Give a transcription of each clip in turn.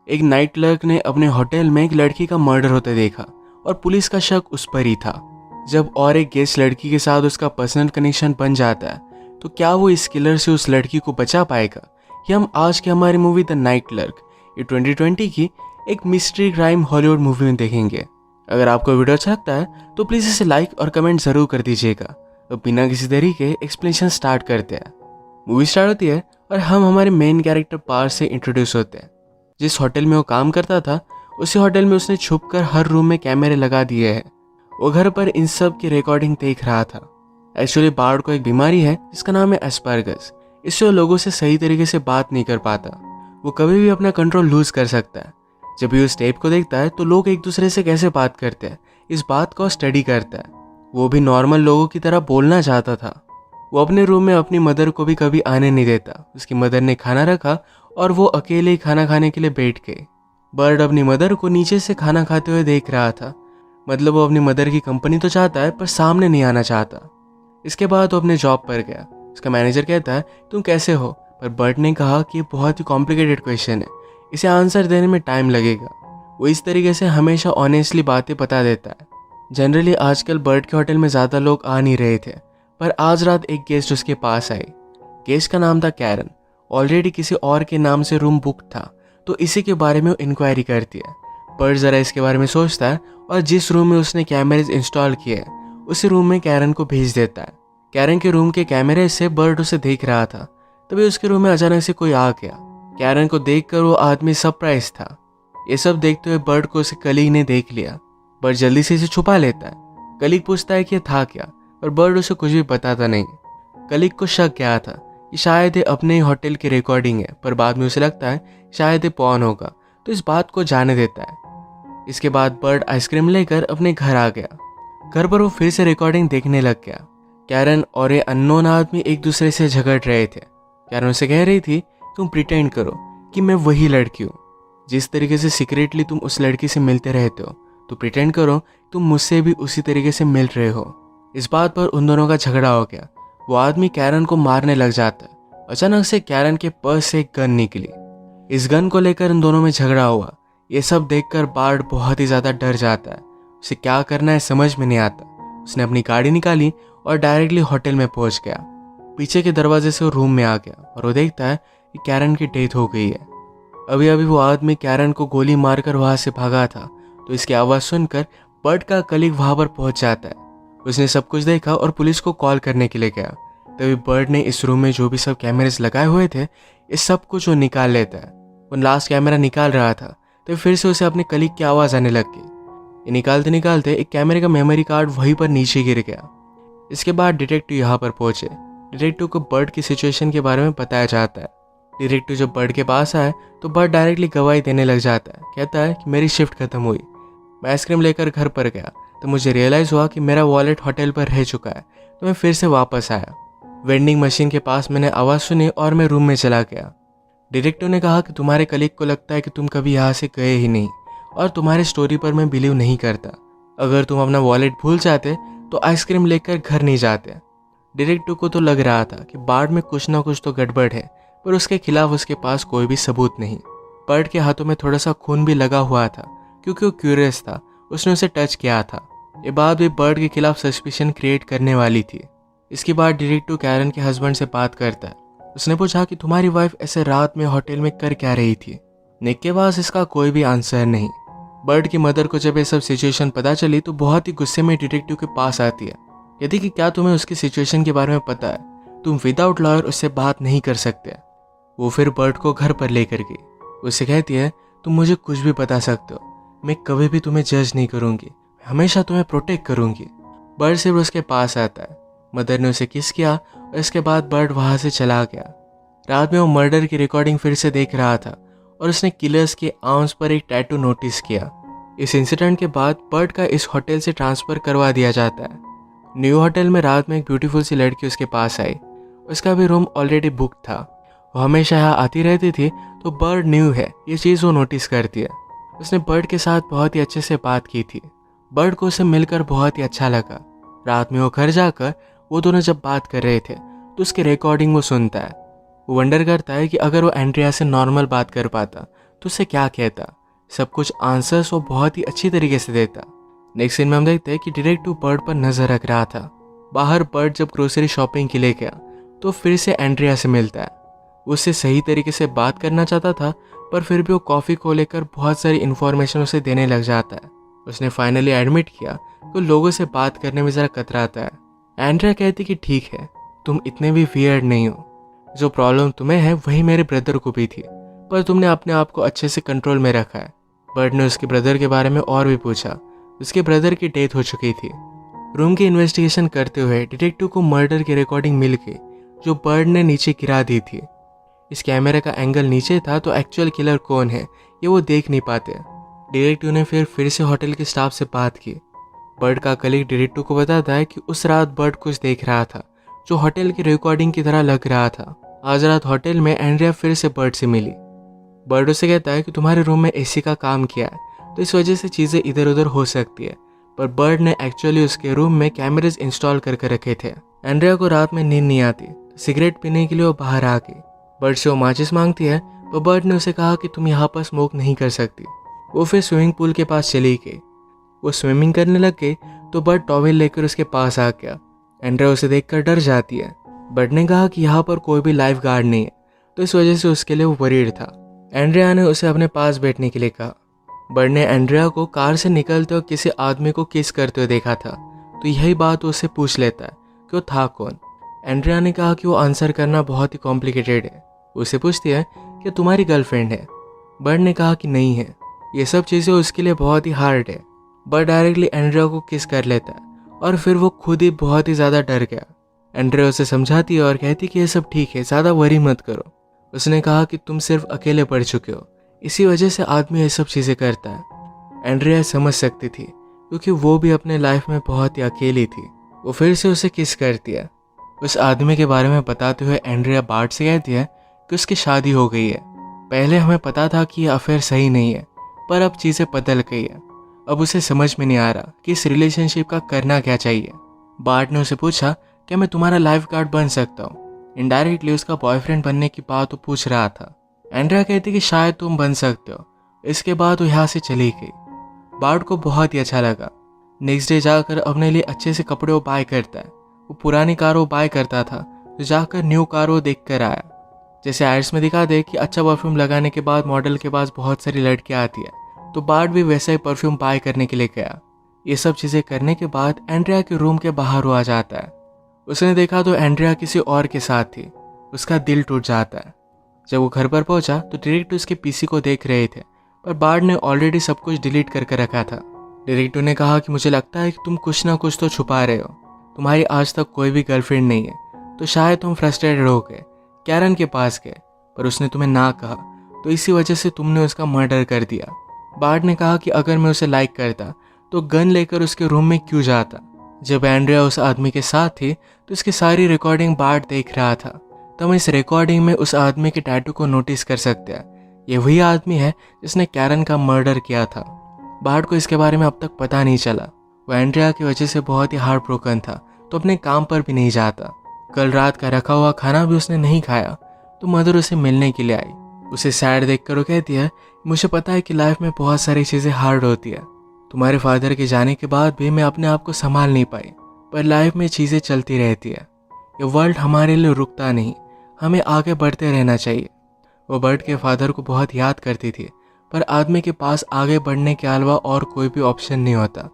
एक night clerk ने अपने होटल में एक लड़की का मर्डर होते देखा और पुलिस का शक उस पर ही था। जब और एक गेस्ट लड़की के साथ उसका पर्सनल कनेक्शन बन जाता है तो क्या वो इस किलर से उस लड़की को बचा पाएगा? ये हम आज की हमारी मूवी द नाइट क्लर्क, ये 2020 की एक मिस्ट्री क्राइम हॉलीवुड मूवी में देखेंगे। अगर आपको वीडियो अच्छा लगता है तो प्लीज़ इसे लाइक और कमेंट ज़रूर कर दीजिएगा। अब बिना किसी देरी के एक्सप्लेनेशन स्टार्ट करते हैं। मूवी स्टार्ट होती है और हम हमारे मेन कैरेक्टर पार्थ से इंट्रोड्यूस होते हैं। जिस होटल में वो काम करता था उसी होटल में उसने छुपकर हर रूम में कैमरे लगा दिए हैं। वो घर पर इन सब की रिकॉर्डिंग देख रहा था। एक्चुअली बार्ड को एक बीमारी है जिसका नाम है एस्पर्गस। इससे वो लोगों से सही तरीके से बात नहीं कर पाता। वो कभी भी अपना कंट्रोल लूज कर सकता है। जब भी उस टेप को देखता है तो लोग एक दूसरे से कैसे बात करते हैं इस बात को स्टडी करता है। वो भी नॉर्मल लोगों की तरह बोलना चाहता था। वो अपने रूम में अपनी मदर को भी कभी आने नहीं देता। उसकी मदर ने खाना रखा और वो अकेले ही खाना खाने के लिए बैठ गए। बर्ड अपनी मदर को नीचे से खाना खाते हुए देख रहा था। मतलब वो अपनी मदर की कंपनी तो चाहता है पर सामने नहीं आना चाहता। इसके बाद वो अपने जॉब पर गया। उसका मैनेजर कहता है तुम कैसे हो, पर बर्ड ने कहा कि ये बहुत ही कॉम्प्लिकेटेड क्वेश्चन है, इसे आंसर देने में टाइम लगेगा। वो इस तरीके से हमेशा ऑनेस्टली बातें बता देता है। जनरली आजकल बर्ड के होटल में ज़्यादा लोग आ नहीं रहे थे, पर आज रात एक गेस्ट उसके पास आई। गेस्ट का नाम था कैरन। ऑलरेडी किसी और के नाम से रूम बुक था तो इसी के बारे में वो इंक्वायरी करती है। बर्ड ज़रा इसके बारे में सोचता है और जिस रूम में उसने कैमरेज इंस्टॉल किए हैं उसी रूम में कैरन को भेज देता है। कैरन के रूम के कैमरे से बर्ड उसे देख रहा था। तभी उसके रूम में अचानक से कोई आ गया। कैरन को देखकर वो आदमी सरप्राइज था। ये सब देखते हुए बर्ड को उसके कलीग ने देख लिया। बर्ड जल्दी से इसे छुपा लेता है। कलीग पूछता है कि ये था क्या, पर बर्ड उसे कुछ भी बताता नहीं। कलीग को शक क्या था कि शायद ये अपने ही होटल की रिकॉर्डिंग है, पर बाद में उसे लगता है शायद ये पॉर्न होगा तो इस बात को जाने देता है। इसके बाद बर्ड आइसक्रीम लेकर अपने घर आ गया। घर पर वो फिर से रिकॉर्डिंग देखने लग गया। कैरन और ये अननोन आदमी एक दूसरे से झगड़ रहे थे। कैरन उसे कह रही थी तुम प्रिटेंड करो कि मैं वही लड़की हूँ। जिस तरीके से सीक्रेटली तुम उस लड़की से मिलते रहते हो तो प्रिटेंड करो तुम मुझसे भी उसी तरीके से मिल रहे हो। इस बात पर उन दोनों का झगड़ा हो गया। वो आदमी कैरन को मारने लग जाता है। अचानक से कैरन के पर्स से एक गन निकली। इस गन को लेकर इन दोनों में झगड़ा हुआ। ये सब देखकर बार्ड बहुत ही ज़्यादा डर जाता है। उसे क्या करना है समझ में नहीं आता। उसने अपनी गाड़ी निकाली और डायरेक्टली होटल में पहुंच गया। पीछे के दरवाजे से वो रूम में आ गया और वो देखता है कि कैरन की डेथ हो गई है। अभी अभी वो आदमी कैरन को गोली मारकर वहाँ से भागा था तो इसकी आवाज़ सुनकर बर्ड का कलीग वहाँ पर पहुँच जाता है। उसने सब कुछ देखा और पुलिस को कॉल करने के लिए गया। तभी बर्ड ने इस रूम में जो भी सब कैमरेज लगाए हुए थे इस सब कुछ वो निकाल लेता है। वो लास्ट कैमरा निकाल रहा था तो फिर से उसे अपने कलीग की आवाज़ आने लग गई। ये निकालते निकालते एक कैमरे का मेमोरी कार्ड वहीं पर नीचे गिर गया। इसके बाद डिटेक्टिव यहाँ पर पहुंचे। डिटेक्टिव को बर्ड की सिचुएशन के बारे में बताया जाता है। डिटेक्टिव जब बर्ड के पास आए तो बर्ड डायरेक्टली गवाही देने लग जाता है। कहता है कि मेरी शिफ्ट खत्म हुई, मैं आइसक्रीम लेकर घर पर गया तो मुझे रियलाइज़ हुआ कि मेरा वॉलेट होटल पर रह चुका है तो मैं फिर से वापस आया। वेंडिंग मशीन के पास मैंने आवाज़ सुनी और मैं रूम में चला गया। डिटेक्टिव ने कहा कि तुम्हारे कलीग को लगता है कि तुम कभी यहाँ से गए ही नहीं और तुम्हारी स्टोरी पर मैं बिलीव नहीं करता। अगर तुम अपना वॉलेट भूल जाते तो आइसक्रीम लेकर घर नहीं जाते। डिटेक्टिव को तो लग रहा था कि बार्ड में कुछ ना कुछ तो गड़बड़ है, पर उसके खिलाफ उसके पास कोई भी सबूत नहीं। बर्ड के हाथों में थोड़ा सा खून भी लगा हुआ था क्योंकि वो क्यूरियस था, उसने उसे टच किया था। ये बात भी बर्ड के खिलाफ सस्पिशन क्रिएट करने वाली थी। इसके बाद डिटेक्टिव कैरन के हस्बैंड से बात करता है। उसने पूछा कि तुम्हारी वाइफ ऐसे रात में होटल में कर क्या रही थी। निक के पास इसका कोई भी आंसर नहीं। बर्ड की मदर को जब ये सब सिचुएशन पता चली तो बहुत ही गुस्से में डिटेक्टिव के पास आती है। कहती कि क्या तुम्हें उसकी सिचुएशन के बारे में पता है, तुम विदाउट लॉयर उससे बात नहीं कर सकते। वो फिर बर्ड को घर पर लेकर गई। उससे कहती है तुम मुझे कुछ भी बता सकते हो, मैं कभी भी तुम्हें जज नहीं करूंगी, हमेशा तुम्हें प्रोटेक्ट करूंगी। बर्ड सिर्फ उसके पास आता है। मदर ने उसे किस किया और इसके बाद बर्ड वहां से चला गया। रात में वो मर्डर की रिकॉर्डिंग फिर से देख रहा था और उसने किलर्स के आर्म्स पर एक टैटू नोटिस किया। इस इंसिडेंट के बाद बर्ड का इस होटल से ट्रांसफ़र करवा दिया जाता है। न्यू होटल में रात में एक ब्यूटीफुल सी लड़की उसके पास आई। उसका भी रूम ऑलरेडी बुक था। वो हमेशा यहाँ आती रहती थी तो बर्ड न्यू है ये चीज़ वो नोटिस करती है। उसने बर्ड के साथ बहुत ही अच्छे से बात की थी। बर्ड को उसे मिलकर बहुत ही अच्छा लगा। रात में वो घर जाकर वो दोनों जब बात कर रहे थे तो उसकी रिकॉर्डिंग वो सुनता है। वो वंडर करता है कि अगर वो एंड्रिया से नॉर्मल बात कर पाता तो उसे क्या कहता, सब कुछ आंसर्स वो बहुत ही अच्छी तरीके से देता। नेक्स्ट सीन में हम देखते हैं कि डिटेक्टिव बर्ड पर नजर रख रहा था। बाहर बर्ड जब ग्रोसरी शॉपिंग के लिए गया तो फिर से एंड्रिया से मिलता है। उससे सही तरीके से बात करना चाहता था, पर फिर भी वो कॉफ़ी को लेकर बहुत सारी इन्फॉर्मेशन उसे देने लग जाता है। उसने फाइनली एडमिट किया कि लोगों से बात करने में ज़रा कतराता है। एंड्रिया कहती कि ठीक है, तुम इतने भी वियर्ड नहीं हो, जो प्रॉब्लम तुम्हें है वही मेरे ब्रदर को भी थी, पर तुमने अपने आप को अच्छे से कंट्रोल में रखा है। बर्ड ने उसके ब्रदर के बारे में और भी पूछा। उसके ब्रदर की डेथ हो चुकी थी। रूम की इन्वेस्टिगेशन करते हुए डिटेक्टिव को मर्डर की रिकॉर्डिंग मिल गई जो बर्ड ने नीचे गिरा दी थी। इस कैमरे का एंगल नीचे था तो एक्चुअल किलर कौन है ये वो देख नहीं पाते। डिटेक्टिव ने फिर से होटल के स्टाफ से बात की। बर्ड का कलीग डिटेक्टिव को बताता है कि उस रात बर्ड कुछ देख रहा था जो होटल की रिकॉर्डिंग की तरह लग रहा था। आज रात होटल में एंड्रिया फिर से बर्ड से मिली। बर्ड उसे कहता है कि तुम्हारे रूम में एसी का काम किया है तो इस वजह से चीज़ें इधर उधर हो सकती है, पर बर्ड ने एक्चुअली उसके रूम में कैमरेज इंस्टॉल करके रखे थे। एंड्रिया को रात में नींद नहीं आती तो सिगरेट पीने के लिए वो बाहर आ गई। बर्ड से वो माचिस मांगती है, पर बर्ड ने उसे कहा कि तुम यहाँ पर स्मोक नहीं कर सकती। वो फिर स्विमिंग पूल के पास चली गई। वो स्विमिंग करने लग गई तो बर्ड टॉवेल लेकर उसके पास आ गया। एंड्रिया उसे देखकर डर जाती है। बर्ड ने कहा कि यहाँ पर कोई भी लाइफ गार्ड नहीं है, तो इस वजह से उसके लिए वो वरीड था। एंड्रिया ने उसे अपने पास बैठने के लिए कहा। बर्ड ने एंड्रिया को कार से निकलते हुए किसी आदमी को किस करते हुए देखा था, तो यही बात उससे पूछ लेता है कि वो था कौन। एंड्रिया ने कहा कि वो आंसर करना बहुत ही कॉम्प्लिकेटेड है। उसे पूछती है कि तुम्हारी गर्लफ्रेंड है। बर्ड ने कहा कि नहीं है। ये सब चीज़ें उसके लिए बहुत ही हार्ड है। बर्ड डायरेक्टली एंड्रिया को किस कर लेता है और फिर वो खुद ही बहुत ही ज़्यादा डर गया। एंड्रिया उसे समझाती है और कहती कि ये सब ठीक है, ज़्यादा वरी मत करो। उसने कहा कि तुम सिर्फ अकेले पड़ चुके हो, इसी वजह से आदमी ये सब चीज़ें करता है। एंड्रिया समझ सकती थी क्योंकि वो भी अपने लाइफ में बहुत ही अकेली थी। वो फिर से उसे किस करती है। उस आदमी के बारे में बताते हुए एंड्रिया बार्ट से कहती है कि उसकी शादी हो गई है। पहले हमें पता था कि ये अफेयर सही नहीं है, पर अब चीज़ें बदल गई है। अब उसे समझ में नहीं आ रहा कि इस रिलेशनशिप का करना क्या चाहिए। बार्ट ने उसे पूछा क्या मैं तुम्हारा लाइफ गार्ड बन सकता हूँ। इनडायरेक्टली उसका बॉयफ्रेंड बनने की बात वो पूछ रहा था। एंड्रिया कहती कि शायद तुम बन सकते हो। इसके बाद वो यहाँ से चली गई। बार्ट को बहुत ही अच्छा लगा। नेक्स्ट डे जाकर अपने लिए अच्छे से कपड़े वो बाय करता है। वो पुरानी कार वो बाय करता था तो जाकर न्यू कार वो देख कर आया। जैसे एड्स में दिखा दे कि अच्छा परफ्यूम लगाने के बाद मॉडल के पास बहुत सारी लड़कियाँ आती है, तो बार्ट भी वैसा ही परफ्यूम बाय करने के लिए गया। ये सब चीज़ें करने के बाद एंड्रिया के रूम के बाहर वो आ जाता है। उसने देखा तो एंड्रिया किसी और के साथ थी। उसका दिल टूट जाता है। जब वो घर पर पहुंचा तो डिटेक्टिव उसके पीसी को देख रहे थे, पर बार्ड ने ऑलरेडी सब कुछ डिलीट करके रखा था। डिटेक्टिव ने कहा कि मुझे लगता है कि तुम कुछ ना कुछ तो छुपा रहे हो। तुम्हारी आज तक कोई भी गर्लफ्रेंड नहीं है, तो शायद तुम फ्रस्ट्रेटेड हो गए, कैरन के पास गए, पर उसने तुम्हें ना कहा, तो इसी वजह से तुमने उसका मर्डर कर दिया। बार्ड ने कहा कि अगर मैं उसे लाइक करता तो गन लेकर उसके रूम में क्यों जाता। जब एंड्रिया उस आदमी के साथ थी तो इसकी सारी रिकॉर्डिंग बार्ड देख रहा था। तो हम इस रिकॉर्डिंग में उस आदमी के टैटू को नोटिस कर सकते हैं। ये वही आदमी है जिसने कैरन का मर्डर किया था। बार्ड को इसके बारे में अब तक पता नहीं चला। वो एंड्रिया की वजह से बहुत ही हार्ट ब्रोकन था, तो अपने काम पर भी नहीं जाता। कल रात का रखा हुआ खाना भी उसने नहीं खाया, तो मदर उसे मिलने के लिए आई। उसे सैड देखकर वो कहती है, मुझे पता है कि लाइफ में बहुत सारी चीज़ें हार्ड होती है। तुम्हारे फादर के जाने के बाद भी मैं अपने आप को संभाल नहीं पाई, पर लाइफ में चीज़ें चलती रहती है। ये वर्ल्ड हमारे लिए रुकता नहीं, हमें आगे बढ़ते रहना चाहिए। वो बर्ड के फादर को बहुत याद करती थी, पर आदमी के पास आगे बढ़ने के अलावा और कोई भी ऑप्शन नहीं होता।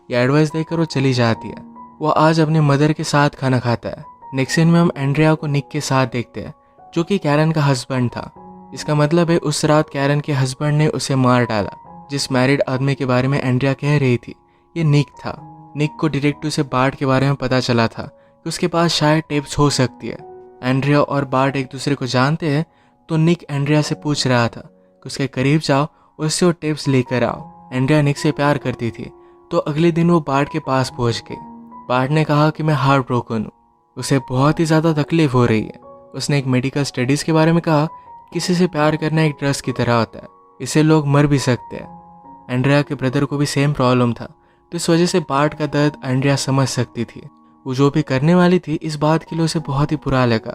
ये एडवाइस देकर वो चली जाती है। वो आज अपने मदर के साथ खाना खाता है। नेक्स्ट सीन में हम एंड्रिया को निक के साथ देखते हैं, जो कि कैरन का हस्बैंड था। इसका मतलब है उस रात कैरन के हस्बैंड ने उसे मार डाला। जिस मैरिड आदमी के बारे में एंड्रिया कह रही थी ये निक था। निक को डिटेक्टिव से बार्ड के बारे में पता चला था कि उसके पास शायद टेप्स हो सकती है। एंड्रिया और बार्ड एक दूसरे को जानते हैं, तो निक एंड्रिया से पूछ रहा था कि उसके करीब जाओ, उससे वो टेप्स लेकर आओ। एंड्रिया निक से प्यार करती थी, तो अगले दिन वो बार्ड के पास पहुंच गई। बार्ड ने कहा कि मैं हार्ट ब्रोकन हूँ, उसे बहुत ही ज़्यादा तकलीफ हो रही है। उसने एक मेडिकल स्टडीज़ के बारे में कहा, किसी से प्यार करना एक ड्रग्स की तरह होता है, इससे लोग मर भी सकते हैं। एंड्रिया के ब्रदर को भी सेम प्रॉब्लम था, तो इस वजह से बार्ड का दर्द एंड्रिया समझ सकती थी। वो जो भी करने वाली थी इस बात के लिए उसे बहुत ही बुरा लगा।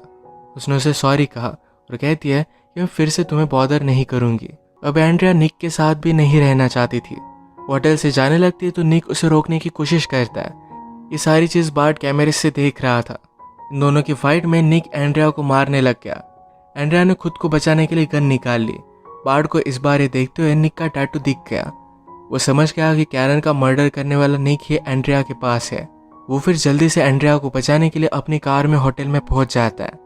उसने उसे सॉरी कहा और कहती है कि मैं फिर से तुम्हें बॉदर नहीं करूँगी, अब एंड्रिया निक के साथ भी नहीं रहना चाहती थी। होटल से जाने लगती है तो निक उसे रोकने की कोशिश करता है। ये सारी चीज़ बार्ट कैमरे से देख रहा था। इन दोनों की फाइट में निक एंड्रिया को मारने लग गया। एंड्रिया ने खुद को बचाने के लिए गन निकाल ली। बार्ट को इस बार ये देखते हुए निक का टैटू दिख गया। वो समझ गया कि कैरन का मर्डर करने वाला निक ही एंड्रिया के पास है। वो फिर जल्दी से एंड्रिया को बचाने के लिए अपनी कार में होटल में पहुंच जाता है।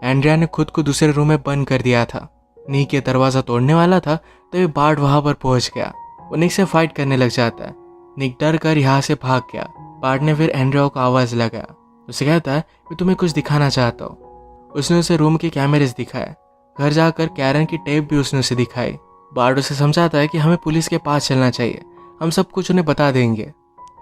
एंड्रिया ने खुद को दूसरे रूम में बंद कर दिया था। निक ये दरवाज़ा तोड़ने वाला था तभी बार्ट वहां पर पहुंच गया। वो निक से फाइट करने लग जाता है। निक डर कर यहाँ से भाग गया। बार्ट ने फिर एंड्रिया को आवाज़ लगाया। उसे कहता है मैं तुम्हें कुछ दिखाना चाहता हूँ। उसने उसे रूम के कैमरेज दिखाए। घर जाकर कैरन की टेप भी उसने उसे दिखाई। बार्ट उसे समझाता है कि हमें पुलिस के पास चलना चाहिए, हम सब कुछ उन्हें बता देंगे।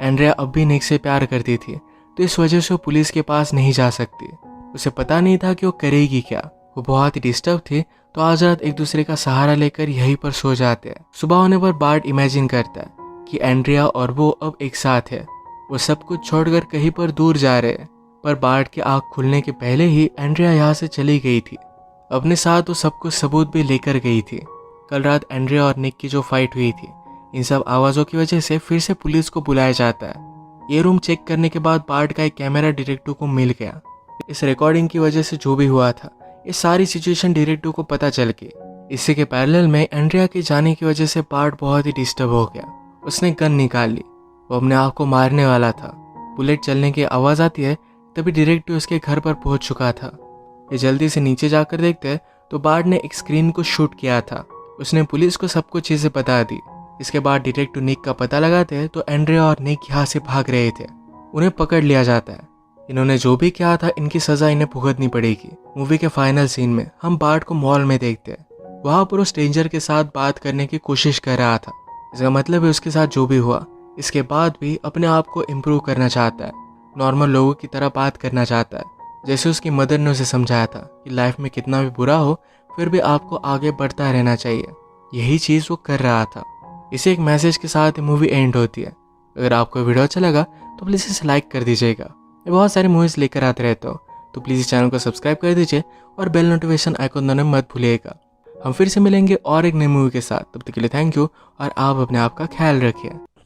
एंड्रिया अब भी निक से प्यार करती थी तो इस वजह से वो पुलिस के पास नहीं जा सकती। उसे पता नहीं था कि वो करेगी क्या। वो बहुत ही डिस्टर्ब थी तो आज रात एक दूसरे का सहारा लेकर यहीं पर सो जाते हैं। सुबह होने पर बार्ट इमेजिन करता है कि एंड्रिया और वो अब एक साथ है। वो सब कुछ छोड़कर कहीं पर दूर जा रहे हैं। पर बार्ट की आँख खुलने के पहले ही एंड्रिया यहाँ से चली गई थी। अपने साथ वो सब कुछ सबूत भी लेकर गई थी। कल रात एंड्रिया और निक की जो फाइट हुई थी, इन सब आवाज़ों की वजह से फिर से पुलिस को बुलाया जाता है। ये रूम चेक करने के बाद बार्ट का एक कैमरा डिटेक्टिव को मिल गया। इस रिकॉर्डिंग की वजह से जो भी हुआ था ये सारी सिचुएशन डिटेक्टिव को पता चल गई। इसी के पैरेलल में एंड्रिया के जाने की वजह से बार्ट बहुत ही डिस्टर्ब हो गया। उसने गन निकाल ली। वो अपने आप को मारने वाला था। बुलेट चलने की आवाज़ आती है तभी डिटेक्टिव उसके घर पर पहुंच चुका था। ये जल्दी से नीचे जाकर देखते तो बार्ट ने एक स्क्रीन को शूट किया था। उसने पुलिस को सब कुछ चीज़ें बता दी। इसके बाद डिटेक्टिव निक का पता लगाते हैं तो एंड्रिया और निक यहाँ से भाग रहे थे। उन्हें पकड़ लिया जाता है। इन्होंने जो भी किया था इनकी सज़ा इन्हें भुगतनी पड़ेगी। मूवी के फाइनल सीन में हम बार्ट को मॉल में देखते हैं। वहाँ पर वो स्ट्रेंजर के साथ बात करने की कोशिश कर रहा था। इसका मतलब है उसके साथ जो भी हुआ इसके बाद भी अपने आप को इम्प्रूव करना चाहता है। नॉर्मल लोगों की तरह बात करना चाहता है, जैसे उसकी मदर ने उसे समझाया था कि लाइफ में कितना भी बुरा हो फिर भी आपको आगे बढ़ता रहना चाहिए। यही चीज़ वो कर रहा था। इसे एक मैसेज के साथ मूवी एंड होती है। अगर आपको वीडियो अच्छा लगा तो प्लीज़ इसे लाइक कर दीजिएगा। मैं बहुत सारी मूवीज़ लेकर आते रहता हूँ तो प्लीज़ इस चैनल को सब्सक्राइब कर दीजिए और बेल नोटिफिकेशन आइकन दबाना मत भूलिएगा। हम फिर से मिलेंगे और एक नई मूवी के साथ। तब तक के लिए थैंक यू और आप अपने आप का ख्याल रखिए।